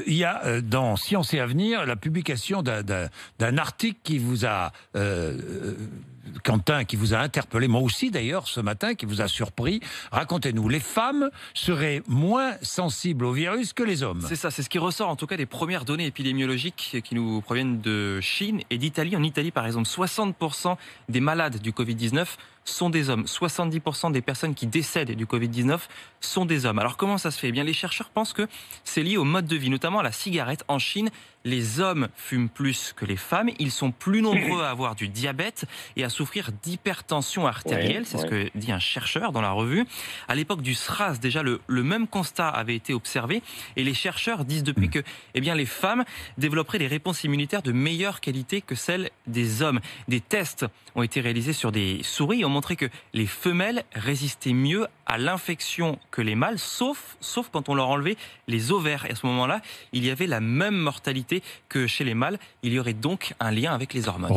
Il y a dans Science et Avenir la publication d'un article qui vous a, Quentin, qui vous a interpellé, moi aussi d'ailleurs ce matin, qui vous a surpris. Racontez-nous, les femmes seraient moins sensibles au virus que les hommes. C'est ça, c'est ce qui ressort en tout cas des premières données épidémiologiques qui nous proviennent de Chine et d'Italie. En Italie par exemple, 60% des malades du Covid-19 sont des hommes. 70% des personnes qui décèdent du Covid-19 sont des hommes. Alors comment ça se fait ? Eh bien, les chercheurs pensent que c'est lié au mode de vie, notamment à la cigarette. En Chine, les hommes fument plus que les femmes. Ils sont plus nombreux à avoir du diabète et à souffrir d'hypertension artérielle. C'est ce que dit un chercheur dans la revue. À l'époque du SRAS, déjà, le même constat avait été observé. Et les chercheurs disent depuis que les femmes développeraient des réponses immunitaires de meilleure qualité que celles des hommes. Des tests ont été réalisés sur des souris et ont montré que les femelles résistaient mieux à l'infection que les mâles, sauf quand on leur enlevait les ovaires. Et à ce moment-là, il y avait la même mortalité que chez les mâles. Il y aurait donc un lien avec les hormones.